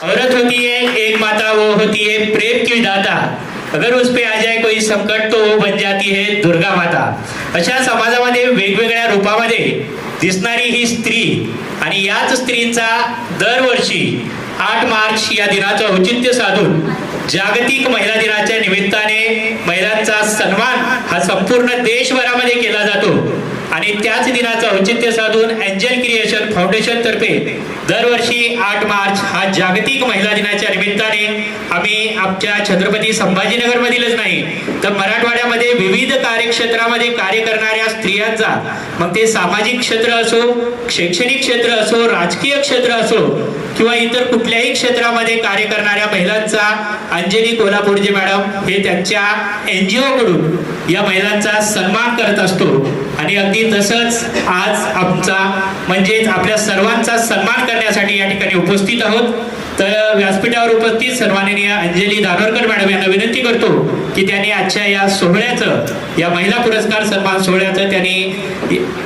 औरत होती है एक माता, वो होती है प्रेम की दाता, अगर उस पे आ जाए कोई संकट तो वो बन जाती है दुर्गा माता. अशा समाजामध्ये वेगवेगळ्या रूपामध्ये दिसणारी ही स्त्री आणि याच स्त्रींचा दरवर्षी 8 मार्च या दिनाचं औचित्य साधून जागतिक महिला दिनाच्या निमित्ताने महिलांचा सन्मान हा संपूर्ण देशभरामध्ये केला जातो. आणि त्याच दिनाचं औचित्य साधून एंजल क्रिएशन फाउंडेशन तर्फे दरवर्षी 8 मार्च हा जागतिक महिला दिनाच्या निमित्ताने आम्ही आमच्या छत्रपती संभाजीनगर मधीलच नाही तर मराठवाड्यामध्ये विविध कार्यक्षेत्रामध्ये कार्य करणाऱ्या स्त्रियांचा, मग ते सामाजिक क्षेत्र असो, शैक्षणिक क्षेत्र असो, राजकीय क्षेत्र असो किंवा इतर कुठल्याही क्षेत्रामध्ये कार्य करणाऱ्या महिलांचा अंजली कोल्हापूरजी मॅडम हे त्यांच्या NGO कडून या महिलांचा सन्मान करत असतो. आणि अगदी तसंच आज आमचा म्हणजेच आपल्या सर्वांचा सन्मान करण्यासाठी या ठिकाणी उपस्थित आहोत. तर व्यासपीठावर उपस्थित सन्माननीय अंजली धानोरकर मॅडम यांना विनंती करतो की त्यांनी आजच्या या सोहळ्याचं, या महिला पुरस्कार सन्मान सोहळ्याचं त्यांनी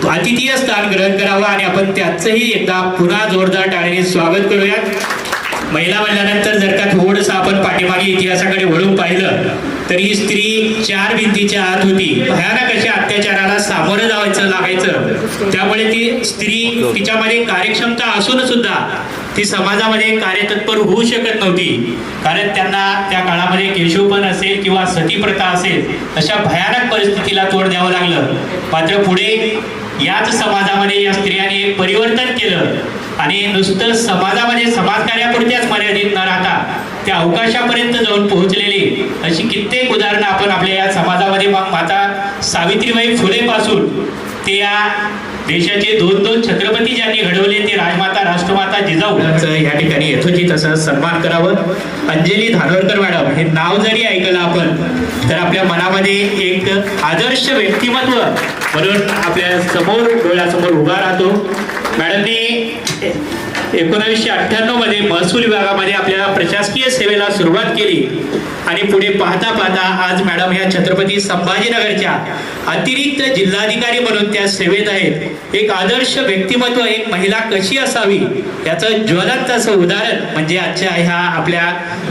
अतिथीय स्थान ग्रहण करावं आणि आपण त्याचंही एकदा पुन्हा जोरदार टाळ्याने स्वागत करूया. महिला म्हणल्यानंतर जर का थोडंसं आपण पाठीमागे इतिहासाकडे वळून पाहिलं तर ही स्त्री 4 भिंतीच्या आत होती. भयानक अशा अत्याचाराला सामोरं जायचं लागायचं. त्यामुळे ती स्त्री तिच्यामध्ये कार्यक्षमता असून सुद्धा ती समाजामध्ये कार्यतत्पर होऊ शकत नव्हती. कारण त्यांना त्या काळामध्ये केशवपण असेल किंवा सतीप्रथा असेल अशा भयानक परिस्थितीला तोंड द्यावं लागलं. मात्र पुढे याच समाजामध्ये या स्त्रियांनी एक परिवर्तन केलं आणि नुसतं समाजामध्ये समाजकार्यापुरत्याच मर्यादित न राहता त्या अवकाशापर्यंत जाऊन पोहोचलेली अशी कित्येक उदाहरणं आपण आपल्या या समाजामध्ये माता सावित्रीबाई फुले पासून ते या देशाचे 2 छत्रपती ज्यांनी घडवले ते राजमाता राष्ट्रमाता जिजाऊ या ठिकाणी यथोचित असं सन्मान करावं. अंजली धानोरकर मॅडम हे नाव जरी ऐकलं आपण तर आपल्या मनामध्ये एक आदर्श व्यक्तिमत्व म्हणून आपल्या समोर डोळ्यासमोर उभा राहतो. मॅडमने 1998 मध्ये महसूल विभागामध्ये आपल्या प्रशासकीय सेवेला सुरुवात केली आणि पुढे पाहता पाहता आज मॅडम ह्या छत्रपती संभाजीनगरच्या अतिरिक्त जिल्हाधिकारी म्हणून त्या सेवेत आहेत. एक आदर्श व्यक्तिमत्व, एक महिला कशी असावी याचं ज्वलंत असं उदाहरण म्हणजे आजच्या ह्या आपल्या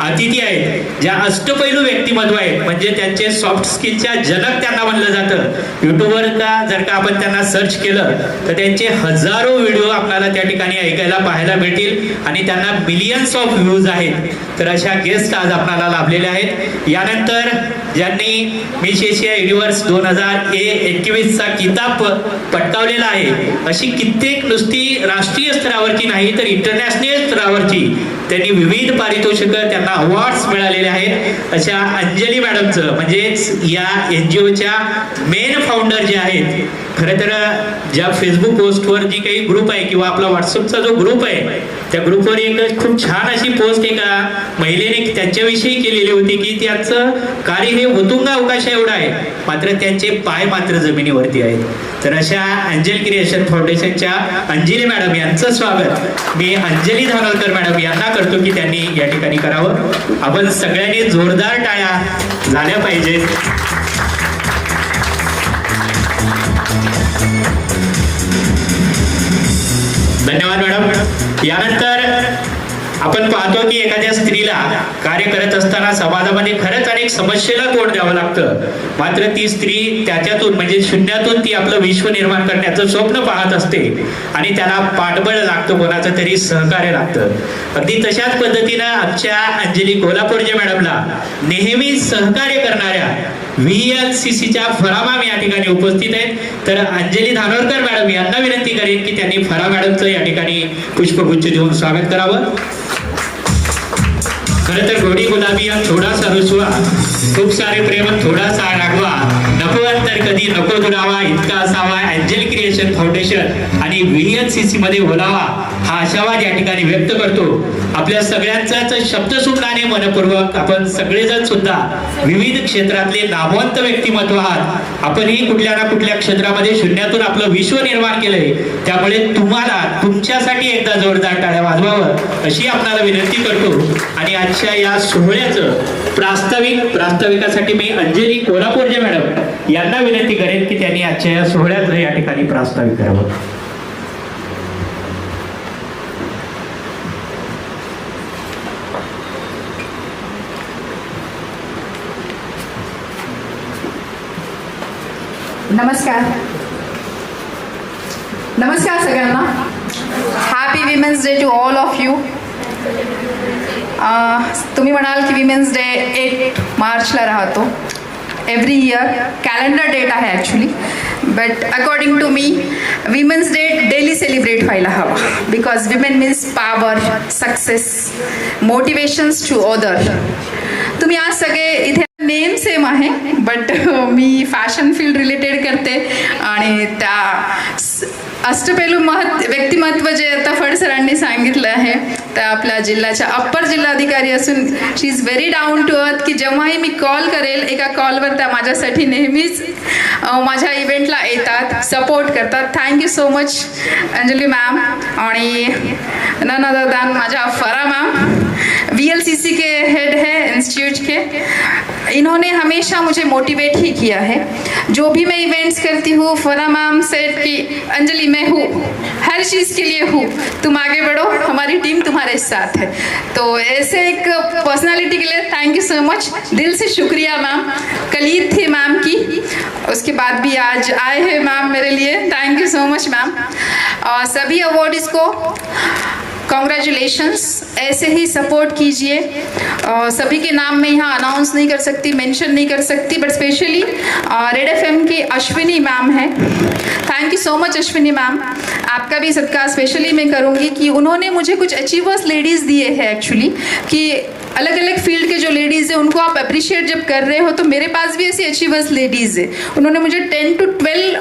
अतिथी आहेत ज्या अष्टपैलू व्यक्तिमत्व आहेत. म्हणजे त्यांचे सॉफ्ट स्किलच्या जनक त्यांना म्हणलं जातं. युट्यूबवर जर का आपण त्यांना सर्च केलं तर त्यांचे हजारो व्हिडिओ आपल्याला त्या ठिकाणी ऐकायला पाहायला मिळतील आणि त्यांना मिलियन्स ऑफ व्ह्यूज आहेत. तर अशा गेस्ट आज आपल्याला लाभलेले आहेत. यानंतर ज्यांनी मिस एशिया युनिव्हर्स 2021चा किताब पटकावलेला आहे अशी कित्येक नुसती राष्ट्रीय स्तरावरची नाही तर इंटरनॅशनल स्तरावरची त्यांनी विविध पारितोषिकं, त्यांना अवॉर्ड्स मिळालेले आहेत. अशा अंजली मॅडमचं म्हणजेच या NGOच्या मेन फाउंडर जे आहेत. खरं तर ज्या फेसबुक पोस्टवर जी काही ग्रुप आहे किंवा आपला व्हॉट्सअपचा जो ग्रुप आहे त्या ग्रुपवर एक खूप छान अशी पोस्ट एका महिलेने त्यांच्याविषयी केलेली होती की त्याचं कार्य हे होतुंगा अवकाश एवढा आहे मात्र त्यांचे पाय मात्र जमिनीवरती आहेत. तर अशा एंजल क्रिएशन फाउंडेशनच्या अंजली मॅडम यांचं स्वागत मी अंजली धानोरकर मॅडम यांना करतो की त्यांनी या ठिकाणी करावं. आपण सगळ्यांनी जोरदार टाळ्या झाल्या पाहिजेत. धन्यवाद मॅडम. यानंतर आपण पाहतो की एखाद्या स्त्रीला कार्य करत असताना समाजामध्ये खरंच अनेक समस्येला तोंड द्यावं लागतं. मात्र ती स्त्री त्याच्यातून म्हणजे शून्यातून ती आपलं विश्व निर्माण करण्याचं स्वप्न पाहत असते आणि त्याला पाठबळ लागतं, कोणाचं तरी सहकार्य लागतं. अगदी तशाच पद्धतीनं आमच्या अंजली कोल्हापूरजी मॅडमला नेहमी सहकार्य करणाऱ्या VLCCच्या फरा मॅम या ठिकाणी उपस्थित आहेत. तर अंजली धानोरकर मॅडम यांना विनंती करेन की त्यांनी फरा मॅडमचं या ठिकाणी पुष्पगुच्छ देऊन स्वागत करावं. खरं तर गोडी गुलाबी थोडासा रुसवा, खूप सारे प्रेम थोडासा रागवा, नको अंतर कधी नको दुरावा, इतका असावा एंजल क्रिएशन फाउंडेशन आणि VLCC मध्ये बोलावा हा आशावाद या ठिकाणी व्यक्त करतो. आपल्या सगळ्यांचाच शब्दसुखाने मनपूर्वक आपण सगळेजण सुद्धा विविध क्षेत्रातले नामवंत व्यक्तिमत्व आहात. आपणही कुठल्या ना कुठल्या क्षेत्रामध्ये शून्यातून आपलं विश्व निर्माण केलंय. त्यामुळे तुम्हाला तुमच्यासाठी एकदा जोरदार टाळ्या वाजवावं अशी आपल्याला विनंती करतो. आणि आजच्या या सोहळ्याचं प्रास्ताविकासाठी मी अंजली कोल्हापूरजी मॅडम यांना विनंती करेन की त्यांनी आजच्या या सोहळ्याचं या ठिकाणी प्रास्ताविक करावं. नमस्कार नमस्कार सगळ्यांना. Happy women's day to all of you. तुम्ही म्हणाल की विमेन्स डे 8 मार्चला राहतो. एव्हरी इयर कॅलेंडर डेट आहे actually, but according to me women's day daily celebrate व्हायला हवा. Because women means power, success, motivations to other. तुम्ही आज सगळे इथे नेम सेम आहे, बट मी फॅशन फील्ड रिलेटेड करते आणि त्या अष्टपैलू व्यक्तिमत्व जे आता फड सरांनी सांगितलं आहे, त्या आपल्या जिल्ह्याच्या अप्पर जिल्हाधिकारी असून she is very down to earth, की जेव्हाही मी कॉल करेल एका कॉलवर त्या माझ्यासाठी नेहमीच माझ्या इव्हेंटला येतात, सपोर्ट करतात. Thank you so much Anjali ma'am. आणि नन अदर दॅन माझ्या फरा मैम, VLCC के हेड है इंस्टीट्यूट के. इन्होंने हमेशा मुझे मोटिवेट ही किया है. जो भी मैं इवेंट्स करती हूँ, फरा मैम सेड कि अंजलि मैं हूँ, हर चीज़ के लिए हूँ, तुम आगे बढ़ो, हमारी टीम तुम्हारे साथ है. तो ऐसे एक पर्सनालिटी के लिए थैंक यू सो मच. दिल से शुक्रिया मैम. कलीद थी मैम की, उसके बाद भी आज आए हैं मैम मेरे लिए. Thank you so much ma'am. सभी अवार्डीज़ को कॉन्ग्रेचुलेशंस. ऐसे ही सपोर्ट कीजिए. सभी के नाम मैं यहाँ अनाउंस नहीं कर सकती, मेंशन नहीं कर सकती, बट स्पेशली रेड FM की अश्विनी मैम है. Thank you so much Ashwini ma'am. आपका भी सत्कार स्पेशली मैं करूँगी कि उन्होंने मुझे कुछ अचीवर्स लेडीज़ दिए हैं एक्चुअली, कि अलग अलग फील्ड के जो लेडीज़ हैं उनको आप अप्रिशिएट जब कर रहे हो, तो मेरे पास भी ऐसी अचीवर्स लेडीज़ है. उन्होंने मुझे 10 to 12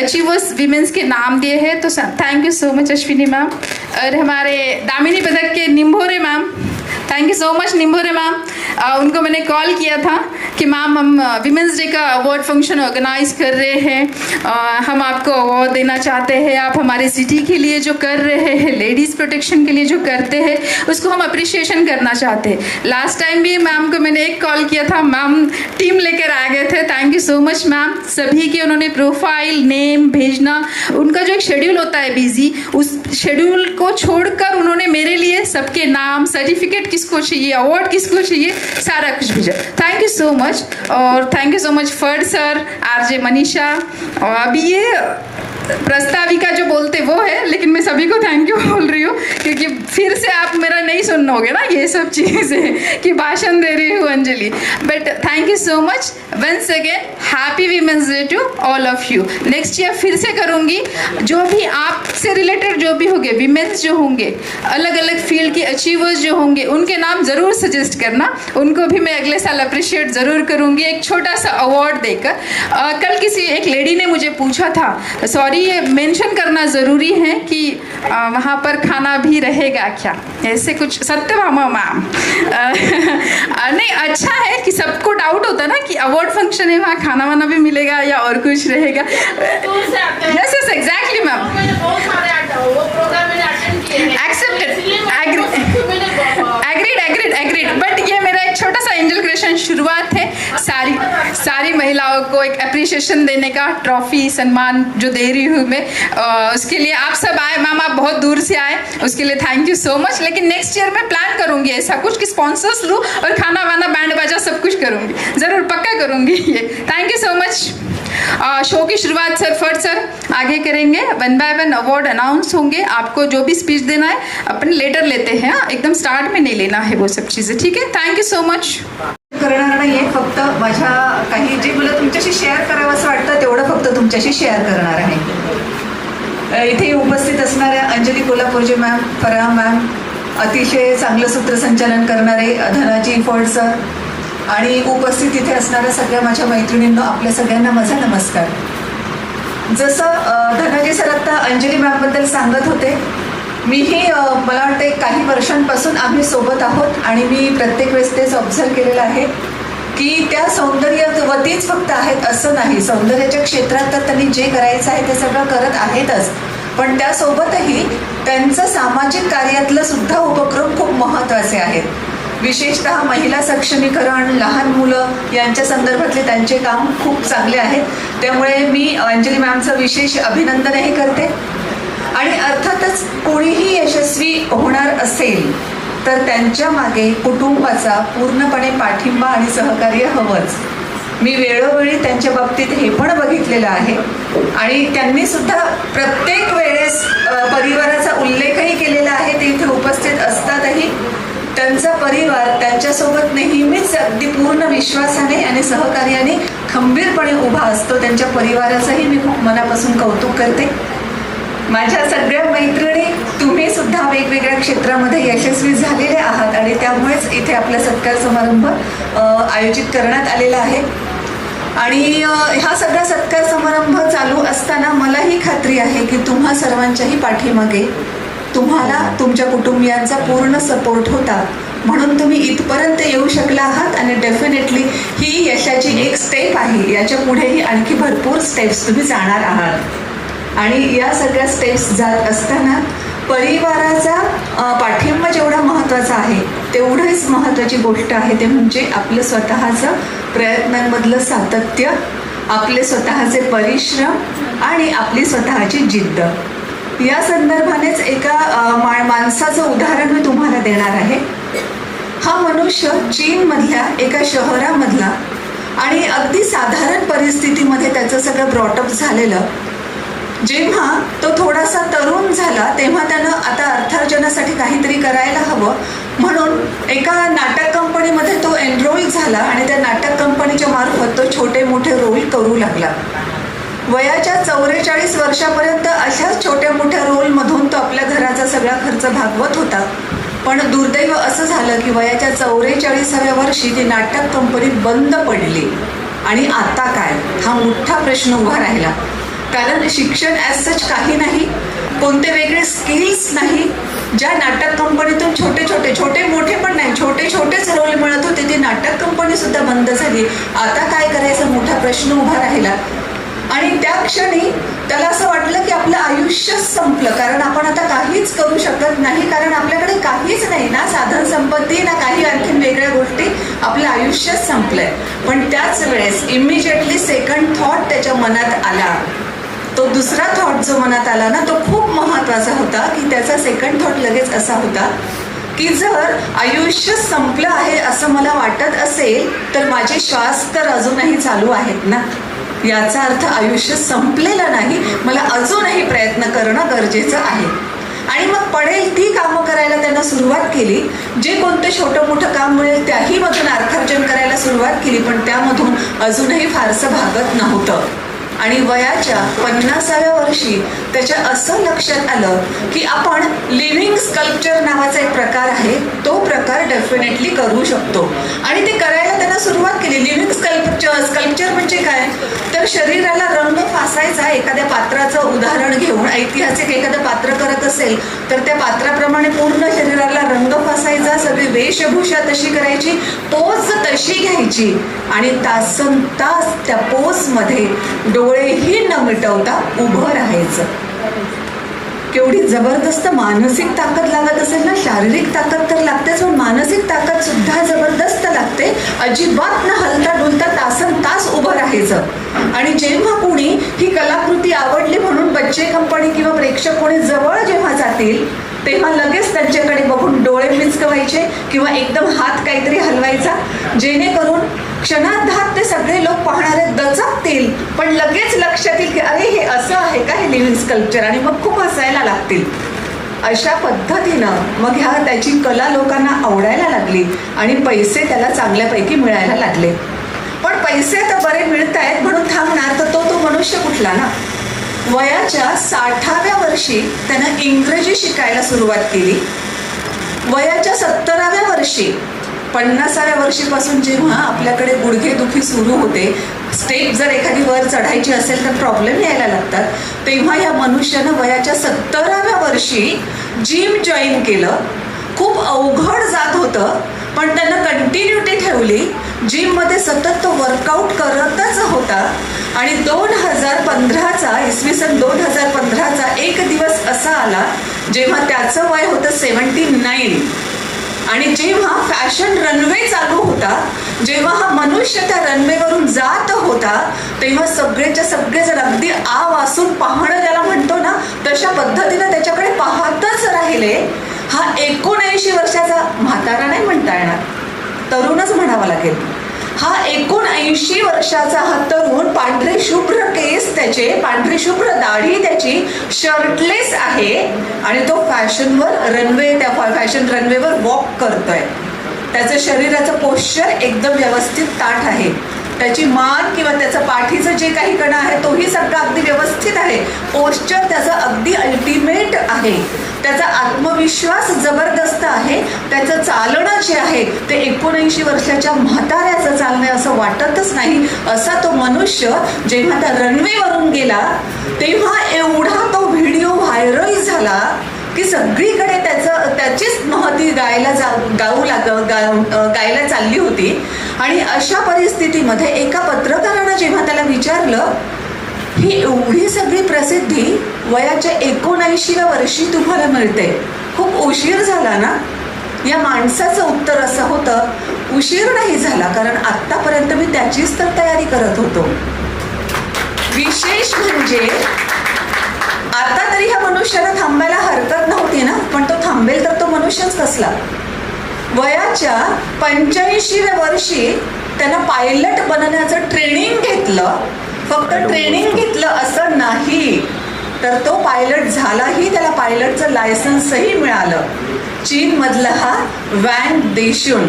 अचीवर्स विमेंस के नाम दिए हैं. तो thank you so much Ashwini ma'am. और हमारे दामिनी पदक के Nimbhore ma'am, thank you so much Nimbhore ma'am. उनको मैंने कॉल किया था कि मैम हम विमेंस डे का अवार्ड फंक्शन ऑर्गेनाइज कर रहे हैं, हम आपको अवार्ड देना चाहते हैं. आप हमारे सिटी के लिए जो कर रहे हैं, लेडीज़ प्रोटेक्शन के लिए जो करते हैं, उसको हम अप्रिशिएशन करना चाहते हैं. लास्ट टाइम भी मैम को मैंने एक कॉल किया था, मैम टीम लेकर आ गए थे. Thank you so much ma'am. सभी की उन्होंने प्रोफाइल, नेम भेजना, उनका जो एक शेड्यूल होता है बिजी, उस शेड्यूल को छोड़कर उन्होंने मेरे लिए सबके नाम, सर्टिफिकेट किसको चाहिए, अवार्ड किसको चाहिए, सारा कुछ भेजा. Thank you so much. और थैंक यू सो मच फर्ड सर, RJ मनीषा. और अभी ये प्रस्ताविका जो बोलते वो है, लेकिन मैं सभी को थैंक यू बोल रही हूँ, क्योंकि फिर से आप मेरा नहीं सुनोगे ना ये सब चीज़ें कि भाषण दे रही हूँ Anjali. But thank you so much once again. Happy women's day to all of you. Next year फिर से करूँगी. जो भी आपसे रिलेटेड जो भी होंगे, विमेंस जो होंगे, अलग अलग फील्ड के अचीवर्स जो होंगे, उनके नाम ज़रूर सजेस्ट करना. उनको भी मैं अगले साल अप्रिशिएट ज़रूर करूँगी एक छोटा सा अवार्ड देकर. कल किसी एक लेडी ने मुझे पूछा था, सॉरी ये मेंशन करना ज़रूरी है कि वहाँ पर खाना भी रहेगा क्या, ऐसे कुछ. सत्यभामा मैम नहीं, अच्छा है कि सबको डाउट होता है ना कि अवार्ड फंक्शन है, वहाँ खाना वाना भी मिलेगा या और कुछ रहेगा. Yes yes exactly ma'am. Accepted, agreed. But ये मेरा एक छोटा सा एंजल क्रिएशन शुरुआत है. सारी महिलाओं को एक अप्रिशिएशन देने का ट्रॉफी, सम्मान जो दे रही हूँ मैं, उसके लिए आप सब आए मैम, आप बहुत दूर से आए, उसके लिए थैंक यू सो मच. लेकिन नेक्स्ट ईयर मैं प्लान करूँगी ऐसा कुछ कि स्पॉन्सर्स लूँ और खाना वाना, बैंड बाजा सब कुछ करूँगी, ज़रूर पक्का करूँगी ये. Thank you so much. Show की शुरुआत सर फर्ड सर आगे करेंगे. 1 by 1 अवार्ड अनाउंस होंगे. आपको जो भी स्पीच देना है अपने लेटर लेते हैं, एकदम स्टार्ट में नहीं लेना है वो सब चीज़ें, ठीक है. Thank you so much. करणार नाही आहे, फक्त माझ्या काही जे मला तुमच्याशी शेअर करावं असं वाटतं तेवढं फक्त तुमच्याशी शेअर करणार आहे. इथे उपस्थित असणाऱ्या अंजली कोल्हापूरजी मॅम, फराह मॅम, अतिशय चांगलं सूत्रसंचालन करणारे धनाजी फड सर आणि उपस्थित इथे असणाऱ्या सगळ्या माझ्या मैत्रिणींनो, आपल्या सगळ्यांना माझा नमस्कार. जसं धनाजी सर आत्ता अंजली मॅमबद्दल सांगत होते, मीही मला वाटते काही वर्षांपासून आम्ही सोबत आहोत आणि मी प्रत्येक वेळेस तेच ऑब्झर्व केलेलं आहे की त्या सौंदर्यवतीच फक्त आहेत असं नाही. सौंदर्याच्या क्षेत्रात तर त्यांनी जे करायचं आहे ते सगळं करत आहेतच, पण त्यासोबतही त्यांचं सामाजिक कार्यातलं सुद्धा उपक्रम खूप महत्त्वाचे आहेत. विशेषतः महिला सक्षमीकरण, लहान मुलं यांच्या संदर्भातले त्यांचे काम खूप चांगले आहेत. त्यामुळे मी अंजली मॅमचं विशेष अभिनंदनही करते. आणि अर्थातच कोणीही यशस्वी होणार असेल तर त्यांच्या मागे कुटुंबाचा पूर्णपणे पाठिंबा आणि सहकार्य हवंच. मी वेळोवेळी त्यांच्या बाबतीत हे पण बघितलेलं आहे आणि त्यांनी सुद्धा प्रत्येक वेळेस परिवाराचा उल्लेखही केलेला आहे. ते इथे उपस्थित असतातही. त्यांचा परिवार त्यांच्यासोबत नेहमीच अगदी पूर्ण विश्वासाने आणि सहकार्याने खंबीरपणे उभा असतो. त्यांच्या परिवाराचंही मी खूप मनापासून कौतुक करते. माझ्या सगळ्या मैत्रिणी, तुम्ही सुद्धा वेगवेगळ्या क्षेत्रामध्ये यशस्वी झालेले आहात आणि त्यामुळेच इथे आपला सत्कार समारंभ आयोजित करण्यात आलेला आहे. आणि हा सगळा सत्कार समारंभ चालू असताना मलाही खात्री आहे की तुम्हा सर्वांच्याही पाठीमागे तुम्हाला तुमच्या कुटुंबियांचा पूर्ण सपोर्ट होता, म्हणून तुम्ही इथपर्यंत येऊ शकला आहात. आणि डेफिनेटली ही यशाची एक स्टेप आहे. याच्या पुढेही आणखी भरपूर स्टेप्स तुम्ही जाणार आहात. आणि या सगळ्या स्टेप्स जात असताना परिवाराचा पाठिंबा जेवढा महत्त्वाचा आहे तेवढीच महत्त्वाची गोष्ट आहे ते म्हणजे आपलं स्वतःचं प्रयत्नांमधलं सातत्य, आपले स्वतःचे परिश्रम आणि आपली स्वतःची जिद्द. या संदर्भानेच एका माणसाचं उदाहरण मी तुम्हाला देणार आहे. हा मनुष्य चीनमधल्या एका शहरामधला आणि अगदी साधारण परिस्थितीमध्ये त्याचं सगळं ब्रॉटअप झालेलं. जेव्हा तो थोडासा तरुण झाला तेव्हा त्यानं आता अर्थार्जनासाठी काहीतरी करायला हवं म्हणून एका नाटक कंपनीमध्ये तो एनरोल झाला आणि त्या नाटक कंपनीच्या मार्फत तो छोटे मोठे रोल करू लागला. वयाच्या 44 वर्षापर्यंत अशाच छोट्या मोठ्या रोलमधून तो आपल्या घराचा सगळा खर्च भागवत होता. पण दुर्दैव असं झालं की वयाच्या 44व्या वर्षी ती नाटक कंपनी बंद पडली. आणि आता काय, हा मोठा प्रश्न उभा राहिला. कारण शिक्षण ॲज सच काही नाही, कोणते वेगळे स्किल्स नाही. ज्या नाटक कंपनीतून छोटे मोठे पण नाही, छोटेच रोल मिळत होते, ती नाटक कंपनी सुद्धा बंद झाली. आता काय करायचा मोठा प्रश्न उभा राहिला. आणि त्या क्षणी त्याला असं वाटलं की आपलं आयुष्यच संपलं, कारण आपण आता काहीच करू शकत नाही, कारण आपल्याकडे काहीच नाही ना, साधन संपत्ती ना काही आणखीन वेगळ्या गोष्टी. आपलं आयुष्यच संपलंय. पण त्याच वेळेस इमिजिएटली सेकंड थॉट त्याच्या मनात आला. तो दुसरा थॉट जो मनात आला ना, तो खूप महत्त्वाचा होता. की त्याचा सेकंड थॉट लगेच असा होता की जर आयुष्य संपलं आहे असं मला वाटत असेल तर माझे श्वास तर अजूनही चालू आहेत ना. याचा अर्थ आयुष्य संपलेलं नाही, मला अजूनही प्रयत्न करणं गरजेचं आहे. आणि मग पडेल ती कामं करायला त्यानं सुरुवात केली. जे कोणतं छोटं मोठं काम मिळेल त्याही मधून अर्थार्जन करायला सुरुवात केली. पण त्यामधून अजूनही फारसं भागत नव्हतं. आणि वयाच्या 50व्या वर्षी त्याच्या असं लक्षात आलं की आपण लिव्हिंग स्कल्पचर नावाचा एक प्रकार आहे, तो प्रकार डेफिनेटली करू शकतो. आणि ते करायला त्यानं सुरुवात केली. लिव्हिंग स्कल्पचर म्हणजे काय, तर शरीराला रंग फासायचा. एखाद्या पात्राचं उदाहरण घेऊन ऐतिहासिक एखादं पात्र करत असेल तर त्या पात्राप्रमाणे पूर्ण शरीराला रंग फासायचा, सगळी वेशभूषा तशी करायची, पोज तशी घ्यायची आणि तासनतास त्या पोजमध्ये डोळेही न मिटवता उभं राहायचं. केवढी जबरदस्त मानसिक ताकद लागत असेल ना. शारीरिक ताकद तर लागतेच, पण मानसिक ताकद सुद्धा जबरदस्त लागते. अजिबात न हलता डुलता तासन तास उभं राहायचं. आणि जेव्हा कोणी ही कलाकृती आवडली म्हणून बच्चे कंपनी किंवा प्रेक्षक कोणी जवळ जेव्हा जातील तेव्हा लगेच त्यांच्याकडे बघून डोळे मिचकवायचे किंवा एकदम हात काहीतरी हलवायचा, जेणेकरून क्षणार्धात ते सगळे लोक पाहणारे दचकतील, पण लगेच लक्षात येईल की अरे हे असं आहे का, हे लिव्हिंग स्कल्पचर, आणि मग खूप हसायला लागतील. अशा पद्धतीनं मग त्याची कला लोकांना आवडायला लागली आणि पैसे त्याला चांगल्यापैकी मिळायला लागले. पण पैसे तर बरे मिळत आहेत म्हणून थांबणार तर तो मनुष्य कुठला ना. वयाच्या 60व्या वर्षी त्यानं इंग्रजी शिकायला सुरुवात केली. वयाच्या 70व्या वर्षी 50व्या वर्षीपासून जेव्हा आपल्याकडे गुडघेदुखी सुरू होते, स्टेप जर एखादी वर चढायची असेल तर प्रॉब्लेम यायला लागतात, तेव्हा या मनुष्यानं वयाच्या 70व्या वर्षी जिम जॉईन केलं. खूप अवघड जात होतं पण त्यानं कंटिन्युटी ठेवली. जिममध्ये सतत तो वर्कआउट करतच होता. आणि 2015चा इसवी सन 2015चा एक दिवस असा आला जेव्हा त्याचं वय होतं 79. आणि जेव्हा फॅशन रनवे चालू होता, जेव्हा हा मनुष्य त्या रनवेवरून जात होता, तेव्हा सगळेच्या सगळे जर अगदी आ वासून पाहणं ज्याला म्हणतो ना, तशा पद्धतीनं त्याच्याकडे पाहतच राहिले. हा 79 वर्षाचा म्हातारा नाही म्हणता येणार, तरुणच म्हणावा लागेल. हा 79 वर्षाचा हा तरुण, पांढरे शुभ्र केस त्याचे, पांढरी शुभ्र दाढी त्याची, शर्टलेस आहे आणि तो त्या फॅशन रनवेवर वॉक करतोय. त्याचं शरीराचं पोश्चर एकदम व्यवस्थित ताठ आहे. त्याची मान किंवा त्याचं पाठीचं जे काही कणं आहे तोही सगळं अगदी व्यवस्थित आहे. पोश्चर त्याचं अगदी अल्टिमेट आहे. त्याचा आत्मविश्वास जबरदस्त आहे. त्याचं चालणं जे आहे ते 79 वर्षाच्या म्हाताऱ्याचं चालणं असं वाटतच नाही. असा तो मनुष्य जेव्हा त्या रनवेवरून गेला तेव्हा एवढा तो व्हिडिओ व्हायरल झाला की सगळीकडे त्याचीच महती गायला चालली होती. आणि अशा परिस्थितीमध्ये एका पत्रकारानं जेव्हा त्याला विचारलं, ही एवढी सगळी प्रसिद्धी वयाच्या 79व्या वर्षी तुम्हाला मिळते, खूप उशीर झाला ना? या माणसाचं उत्तर असं होतं, उशीर नाही झाला, कारण आत्तापर्यंत मी त्याचीच तर तयारी करत होतो. विशेष म्हणजे आता तरी ह्या मनुष्याला थांबायला हरकत नव्हती ना, पण तो थांबेल तर तो मनुष्यच कसला. वयाच्या 85व्या वर्षी त्यानं पायलट बनण्याचं ट्रेनिंग घेतलं. फक्त ट्रेनिंग घेतलं असं नाही, तर तो पायलट झालाही. त्याला पायलटचं लायसन्सही मिळालं. चीनमधला हा वँग देशून,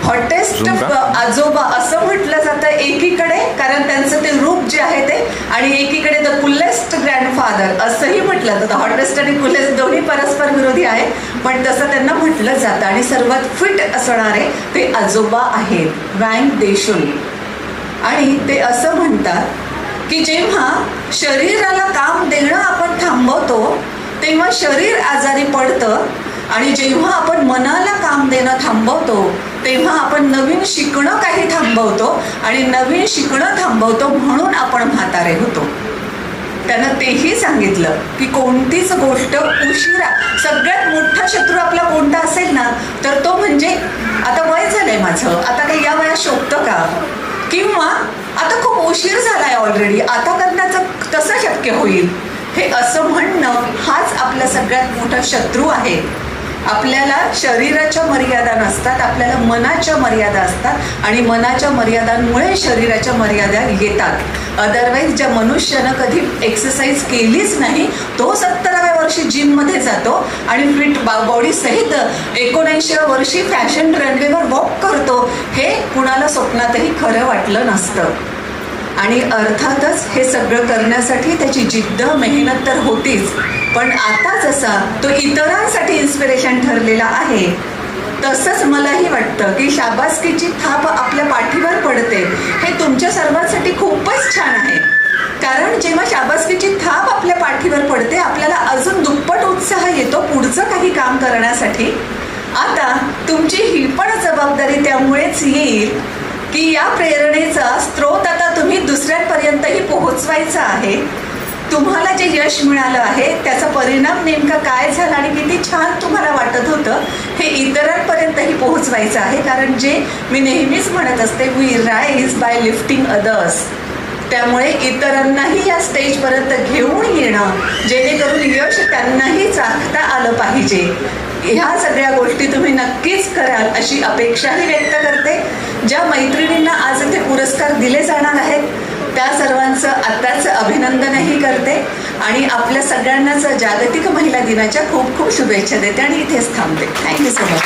हॉटेस्ट आजोबा असं म्हटलं जातं एकीकडे, कारण त्यांचं ते रूप जे आहे ते, आणि एकीकडे द कुलेस्ट ग्रँडफादर असंही म्हटलं जातं. हॉटेस्ट आणि कुलेस्ट दोन्ही परस्पर विरोधी आहेत, पण तसं त्यांना म्हटलं जातं. आणि सर्वात फिट असणारे ते आजोबा आहेत, वँग देशून. आणि ते असं म्हणतात की जेव्हा शरीराला काम देणं आपण थांबवतो तेव्हा शरीर आजारी पडतं, आणि जेव्हा आपण मनाला काम देणं थांबवतो तेव्हा आपण नवीन शिकणं काही थांबवतो, आणि नवीन शिकणं थांबवतो म्हणून आपण म्हातारे होतो. त्यानं तेही सांगितलं की कोणतीच गोष्ट उशिरा, सगळ्यात मोठा शत्रू आपला कोणता असेल ना, तर तो म्हणजे आता वय झालंय माझं, आता काही या वयात शोभतं का, किंवा आता खूप उशीर झालाय ऑलरेडी, आता करण्याचं कसं शक्य होईल, हे असं म्हणणं हाच आपला सगळ्यात मोठा शत्रू आहे. आपल्याला शरीराच्या मर्यादा नसतात, आपल्याला मनाच्या मर्यादा असतात, आणि मनाच्या मर्यादांमुळे शरीराच्या मर्यादा येतात. अदरवाईज ज्या मनुष्यानं कधी एक्सरसाइज केलीच नाही तो 70व्या वर्षी जिममध्ये जातो आणि फिट बॉडी सहित 79व्या वर्षी फॅशन रनवेवर वॉक करतो, हे कुणाला स्वप्नातही खरं वाटलं नसतं. आणि अर्थातच हे सगळं करण्यासाठी त्याची जिद्द मेहनत तर होतीच, पण आता जसा तो इतरांसाठी इन्स्पिरेशन ठरलेला आहे, तसंच मलाही वाटतं की शाबासकीची थाप आपल्या पाठीवर पडते हे तुमच्या सर्वांसाठी खूपच छान आहे. कारण जेव्हा शाबासकीची थाप आपल्या पाठीवर पडते आपल्याला अजून दुप्पट उत्साह येतो पुढचं काही काम करण्यासाठी. आता तुमची ही पण जबाबदारी त्यामुळेच येईल की या प्रेरणेचा स्रोत आता तुम्ही दुसऱ्यांपर्यंतही पोहोचवायचा आहे. तुम्हाला जे यश मिळालं आहे त्याचा परिणाम नेमका काय झाला आणि किती छान तुम्हाला वाटत होतं हे इतरांपर्यंतही पोहोचवायचं आहे. कारण जे मी नेहमीच म्हणत असते, we rise by lifting others. त्यामुळे इतरांनाही या स्टेजपर्यंत घेऊन येणं, जेणेकरून यश त्यांनाही चाखता आलं पाहिजे, ह्या सगळ्या गोष्टी तुम्ही नक्कीच कराल अशी अपेक्षाही व्यक्त करते. ज्या मैत्रिणींना आज इथे पुरस्कार दिले जाणार आहेत त्या सर्वांचं आत्ताच अभिनंदनही करते आणि आपल्या सगळ्यांनाच जागतिक महिला दिनाच्या खूप खूप शुभेच्छा देते आणि इथेच थांबते. Thank you so much.